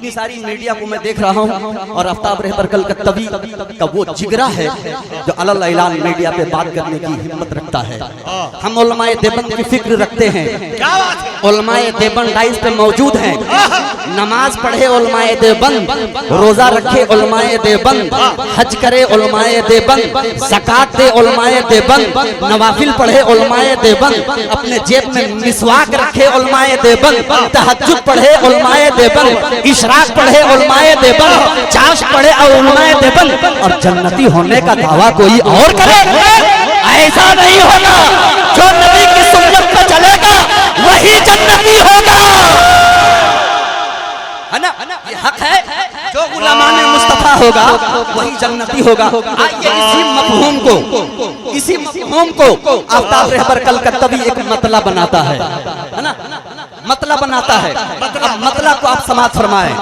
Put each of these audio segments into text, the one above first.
اتنی ساری میڈیا کو میں دیکھ رہا ہوں اور آفتاب رہبر کلکتوی کا وہ جگرا ہے جو علی اعلان میڈیا پہ بات کرنے کی ہمت رکھتا ہے. ہم علماء دیوبند کی فکر رکھتے ہیں, علماء دیوبند ڈائز پہ موجود ہیں, نماز پڑھے علماء دیوبند, روزہ رکھے علماء دیوبند, حج کرے علماء دیوبند, زکات دے علماء دیوبند, نوافل پڑھے علماء دیوبند, اپنے جیب میں مسواک رکھے علماء دیوبند, تہجد پڑھے علماء دیوبند, اشراق پڑھے علماء دیوبند, چاش پڑھے علماء دیوبند, اور جنتی ہونے کا دعویٰ کوئی اور کرے. ایسا نہیں ہوگا. جو نبی کی سنت پہ چلے گا وہی جنتی ہوگا. ہے نا, یہ حق ہے. جو غلامان مصطفیٰ ہوگا وہی جنتی ہوگا. آئیے اسی مفہوم کو آفتاب رہبر کلکتوی ایک مطلب بناتا ہے نا, مطلب بناتا ہے. اب مطلب کو آپ سماعت فرمائیں.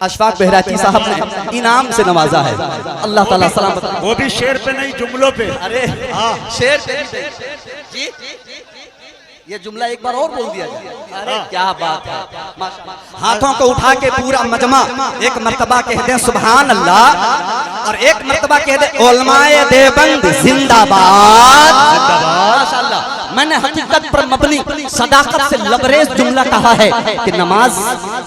اشفاق بہراچی صاحب نے انعام سے نوازا ہے, اللہ تعالیٰ سلامت. وہ بھی شعر پہ نہیں, جملوں پہ. ارے شعر پہ جی, یہ جملہ ایک بار اور بول دیا جائے. ارے کیا بات ہے. ہاتھوں کو اٹھا کے پورا مجمع ایک مرتبہ کہہ دیں سبحان اللہ, اور ایک مرتبہ کہہ دیں علماء دیوبند زندہ باد. ماشاءاللہ. میں نے حقیقت پر مبنی صداقت سے لبریز جملہ کہا ہے کہ نماز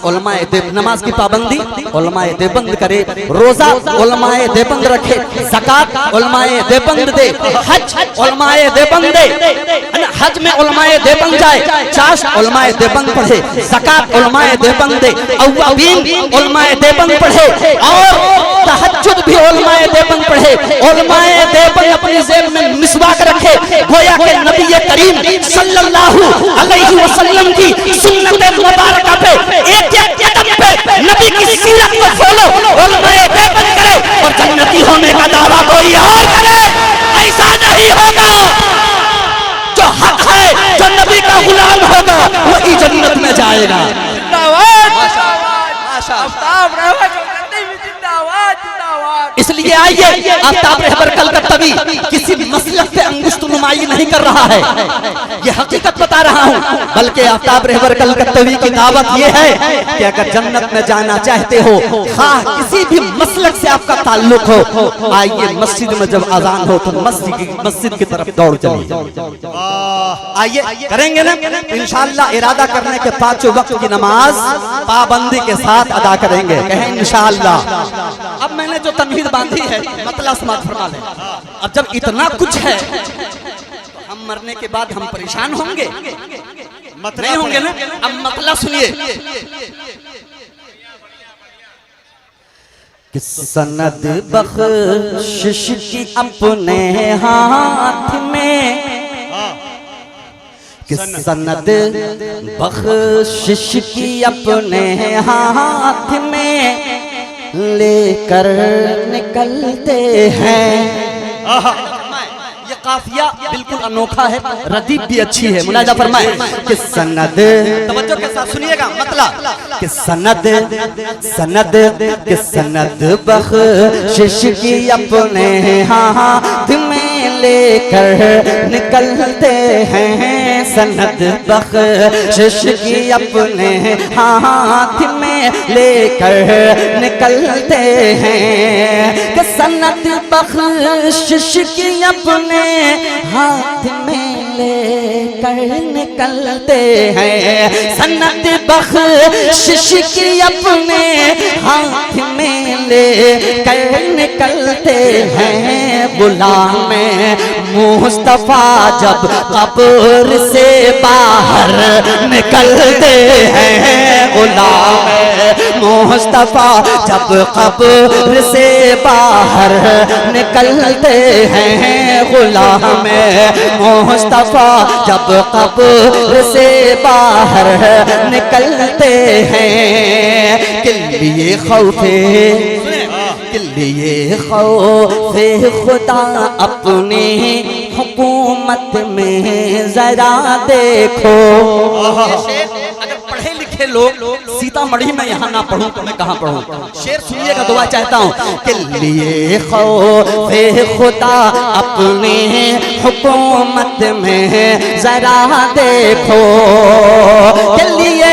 علماء دیوبند, نماز کی پابندی علماء دیوبند کرے, روزہ علماء دیوبند رکھے, زکات علماء دیوبند دے, حج علماء دیوبند دے, حج میں علماء دیوبند جائے, چاش علماء دیوبند پڑھے, زکات علماء دیوبند دے, اوابین علماء دیوبند پڑھے, اور تہجد بھی علماء دیوبند پڑھے. علماء دیوبند اپنی زیب میں مسواک رکھے, گویا کہ نبی کریم صلی اللہ علیہ وسلم کی سنت مبارکہ پہ ایک ایک قدم پہ نبی کی سیرت کو فالو علماء دیوبند کرے, اور جنتی ہونے کا دعویٰ کوئی اور کرے. ایسا نہیں ہوگا. جو حق ہے, جو نبی کا غلام ہوگا وہی جنت میں جائے گا. اس لیے آئیے آفتاب رہبر کلکتوی کسی مسلک پہ انگشت نمائی نہیں کر رہا ہے, یہ حقیقت بتا رہا ہوں. بلکہ آفتاب رہبر کلکتوی کی دعوت یہ ہے کہ اگر جنت میں جانا چاہتے ہو, خواہ کسی بھی مسلک سے آپ کا تعلق ہو, آئیے مسجد میں جب اذان ہو تو مسجد کی طرف دوڑ چلیے. آئیے کریں گے نا انشاءاللہ. ارادہ کرنے کے پانچوں وقت کی نماز پابندی کے ساتھ ادا کریں گے, کہیں انشاءاللہ. اب میں نے جو تمہید باندھی ہے مطلب سماعت فرما لیں. اب جب اتنا کچھ ہے تو ہم مرنے کے بعد ہم پریشان ہوں گے نہیں ہوں گے نا. اب مطلب سنیے. کہ سند بخشش کی اپنے ہاتھ میں, کہ سند بخشش کی اپنے ہاتھ میں لے کر نکلتے ہیں. یہ قافیہ بالکل انوکھا ہے, ردیف بھی اچھی ہے. ملاحظہ فرمائیں کہ سند, توجہ کے ساتھ سنیے گا مطلب, کہ سند کہ سند بخشش کی اپنے ہاتھ میں لے کر نکلتے ہیں. سند بخشش کی اپنے ہاتھ میں لے کر نکلتے ہیں. کہ سند بخشش کی اپنے ہاتھ میں لے کر نکلتے ہیں. سند بخشش کی اپنے ہاتھ میں لے کر نکلتے ہیں. غلام مصطفیٰ جب قبر سے باہر نکلتے ہیں, غلام مصطفیٰ جب قبر سے باہر نکلتے ہیں. غلام مصطفیٰ جب قبر سے باہر نکلتے ہیں. کے لیے خوف خدا اپنی حکومت میں ذرا دیکھو. اگر پڑھے لکھے لوگ سیتا مڑھی میں یہاں نہ پڑھوں تو میں کہاں پڑھوں. شعر سنیے گا, دعا چاہتا ہوں. کے لیے خوف خدا اپنی حکومت میں ذرا دیکھو. کے لیے